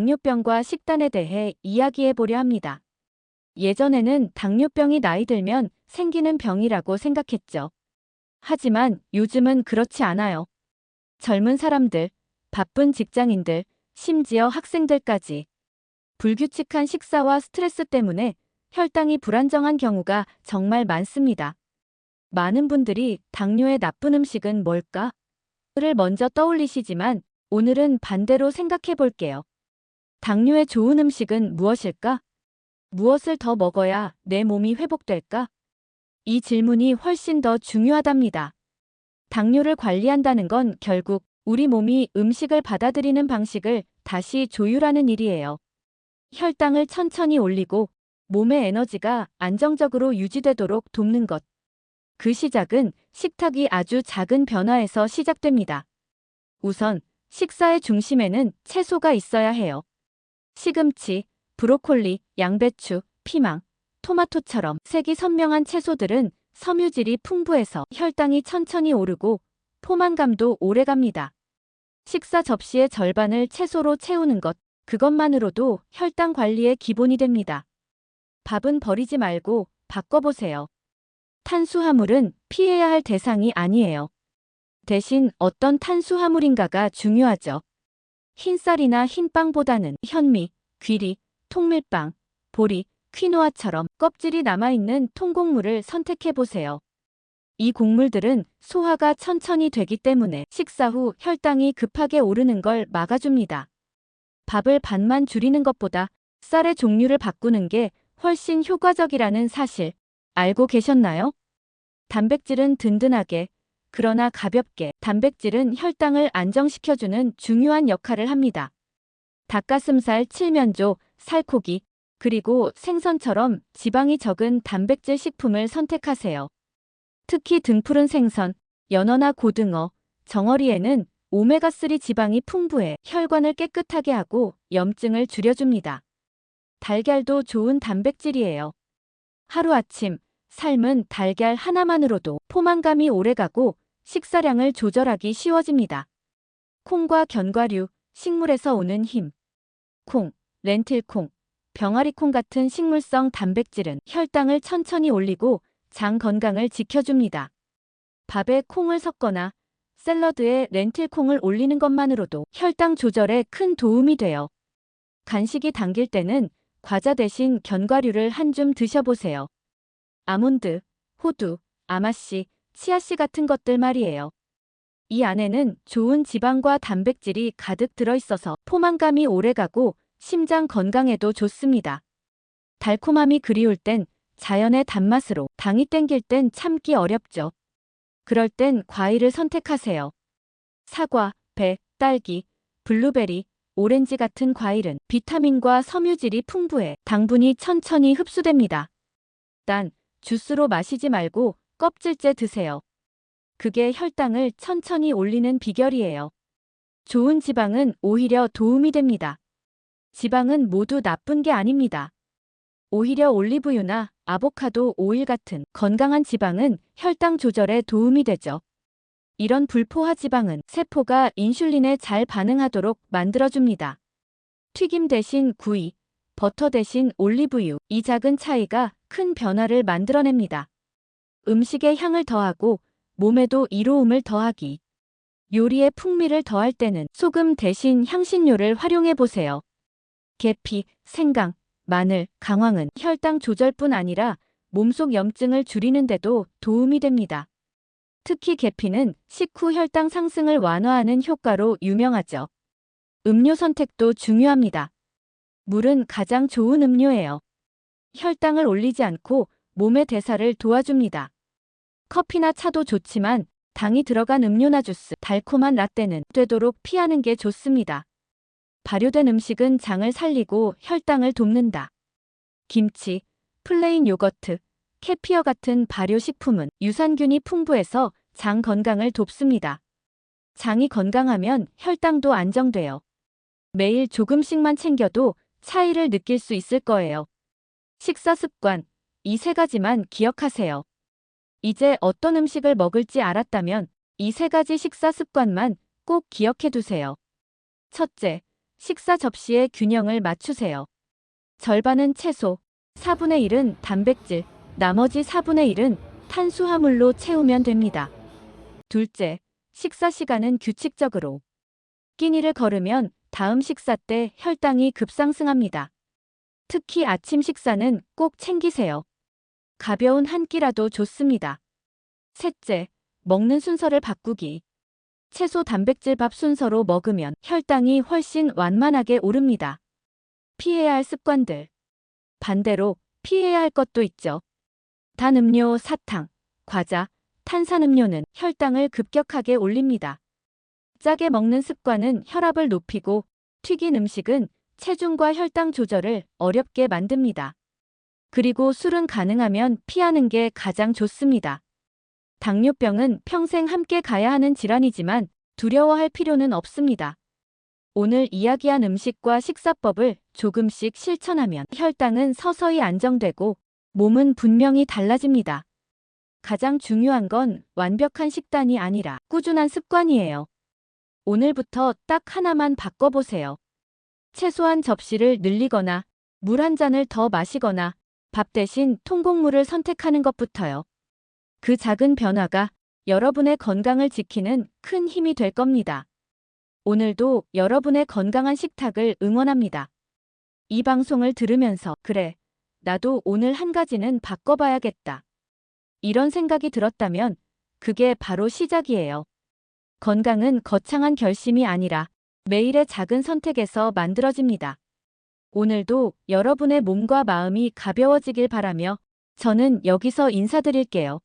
당뇨병과 식단에 대해 이야기해 보려 합니다. 예전에는 당뇨병이 나이 들면 생기는 병이라고 생각했죠. 하지만 요즘은 그렇지 않아요. 젊은 사람들, 바쁜 직장인들, 심지어 학생들까지 불규칙한 식사와 스트레스 때문에 혈당이 불안정한 경우가 정말 많습니다. 많은 분들이 당뇨의 나쁜 음식은 뭘까? 를 먼저 떠올리시지만 오늘은 반대로 생각해 볼게요. 당뇨의 좋은 음식은 무엇일까? 무엇을 더 먹어야 내 몸이 회복될까? 이 질문이 훨씬 더 중요하답니다. 당뇨를 관리한다는 건 결국 우리 몸이 음식을 받아들이는 방식을 다시 조율하는 일이에요. 혈당을 천천히 올리고 몸의 에너지가 안정적으로 유지되도록 돕는 것. 그 시작은 식탁이 아주 작은 변화에서 시작됩니다. 우선 식사의 중심에는 채소가 있어야 해요. 시금치, 브로콜리, 양배추, 피망, 토마토처럼 색이 선명한 채소들은 섬유질이 풍부해서 혈당이 천천히 오르고 포만감도 오래갑니다. 식사 접시의 절반을 채소로 채우는 것, 그것만으로도 혈당 관리의 기본이 됩니다. 밥은 버리지 말고 바꿔보세요. 탄수화물은 피해야 할 대상이 아니에요. 대신 어떤 탄수화물인가가 중요하죠. 흰쌀이나 흰빵보다는 현미, 귀리, 통밀빵, 보리, 퀴노아처럼 껍질이 남아있는 통곡물을 선택해보세요. 이 곡물들은 소화가 천천히 되기 때문에 식사 후 혈당이 급하게 오르는 걸 막아줍니다. 밥을 반만 줄이는 것보다 쌀의 종류를 바꾸는 게 훨씬 효과적이라는 사실 알고 계셨나요? 단백질은 든든하게, 그러나 가볍게, 단백질은 혈당을 안정시켜주는 중요한 역할을 합니다. 닭가슴살, 칠면조, 살코기, 그리고 생선처럼 지방이 적은 단백질 식품을 선택하세요. 특히 등푸른 생선, 연어나 고등어, 정어리에는 오메가3 지방이 풍부해 혈관을 깨끗하게 하고 염증을 줄여줍니다. 달걀도 좋은 단백질이에요. 하루아침 삶은 달걀 하나만으로도 포만감이 오래가고 식사량을 조절하기 쉬워집니다. 콩과 견과류, 식물에서 오는 힘. 콩, 렌틸콩, 병아리콩 같은 식물성 단백질은 혈당을 천천히 올리고 장 건강을 지켜줍니다. 밥에 콩을 섞거나 샐러드에 렌틸콩을 올리는 것만으로도 혈당 조절에 큰 도움이 돼요. 간식이 당길 때는 과자 대신 견과류를 한 줌 드셔보세요. 아몬드, 호두, 아마씨, 치아씨 같은 것들 말이에요. 이 안에는 좋은 지방과 단백질이 가득 들어있어서 포만감이 오래가고 심장 건강에도 좋습니다. 달콤함이 그리울 땐 자연의 단맛으로, 당이 땡길 땐 참기 어렵죠. 그럴 땐 과일을 선택하세요. 사과, 배, 딸기, 블루베리, 오렌지 같은 과일은 비타민과 섬유질이 풍부해 당분이 천천히 흡수됩니다. 단, 주스로 마시지 말고 껍질째 드세요. 그게 혈당을 천천히 올리는 비결이에요. 좋은 지방은 오히려 도움이 됩니다. 지방은 모두 나쁜 게 아닙니다. 오히려 올리브유나 아보카도 오일 같은 건강한 지방은 혈당 조절에 도움이 되죠. 이런 불포화 지방은 세포가 인슐린에 잘 반응하도록 만들어줍니다. 튀김 대신 구이, 버터 대신 올리브유, 이 작은 차이가 큰 변화를 만들어냅니다. 음식에 향을 더하고 몸에도 이로움을 더하기. 요리에 풍미를 더할 때는 소금 대신 향신료를 활용해 보세요. 계피, 생강, 마늘, 강황은 혈당 조절뿐 아니라 몸속 염증을 줄이는 데도 도움이 됩니다. 특히 계피는 식후 혈당 상승을 완화하는 효과로 유명하죠. 음료 선택도 중요합니다. 물은 가장 좋은 음료예요. 혈당을 올리지 않고 몸의 대사를 도와줍니다. 커피나 차도 좋지만 당이 들어간 음료나 주스, 달콤한 라떼는 되도록 피하는 게 좋습니다. 발효된 음식은 장을 살리고 혈당을 돕는다. 김치, 플레인 요거트, 캐피어 같은 발효식품은 유산균이 풍부해서 장 건강을 돕습니다. 장이 건강하면 혈당도 안정돼요. 매일 조금씩만 챙겨도 차이를 느낄 수 있을 거예요. 식사 습관, 이 세 가지만 기억하세요. 이제 어떤 음식을 먹을지 알았다면 이 세 가지 식사 습관만 꼭 기억해 두세요. 첫째, 식사 접시의 균형을 맞추세요. 절반은 채소, 4분의 1은 단백질, 나머지 4분의 1은 탄수화물로 채우면 됩니다. 둘째, 식사 시간은 규칙적으로. 끼니를 걸으면 다음 식사 때 혈당이 급상승합니다. 특히 아침 식사는 꼭 챙기세요. 가벼운 한 끼라도 좋습니다. 셋째, 먹는 순서를 바꾸기. 채소 단백질 밥 순서로 먹으면 혈당이 훨씬 완만하게 오릅니다. 피해야 할 습관들. 반대로 피해야 할 것도 있죠. 단 음료, 사탕, 과자, 탄산음료는 혈당을 급격하게 올립니다. 짜게 먹는 습관은 혈압을 높이고 튀긴 음식은 체중과 혈당 조절을 어렵게 만듭니다. 그리고 술은 가능하면 피하는 게 가장 좋습니다. 당뇨병은 평생 함께 가야 하는 질환이지만 두려워할 필요는 없습니다. 오늘 이야기한 음식과 식사법을 조금씩 실천하면 혈당은 서서히 안정되고 몸은 분명히 달라집니다. 가장 중요한 건 완벽한 식단이 아니라 꾸준한 습관이에요. 오늘부터 딱 하나만 바꿔보세요. 채소한 접시를 늘리거나 물 한 잔을 더 마시거나 밥 대신 통곡물을 선택하는 것부터요. 그 작은 변화가 여러분의 건강을 지키는 큰 힘이 될 겁니다. 오늘도 여러분의 건강한 식탁을 응원합니다. 이 방송을 들으면서 그래, 나도 오늘 한 가지는 바꿔봐야겠다. 이런 생각이 들었다면 그게 바로 시작이에요. 건강은 거창한 결심이 아니라 매일의 작은 선택에서 만들어집니다. 오늘도 여러분의 몸과 마음이 가벼워지길 바라며 저는 여기서 인사드릴게요.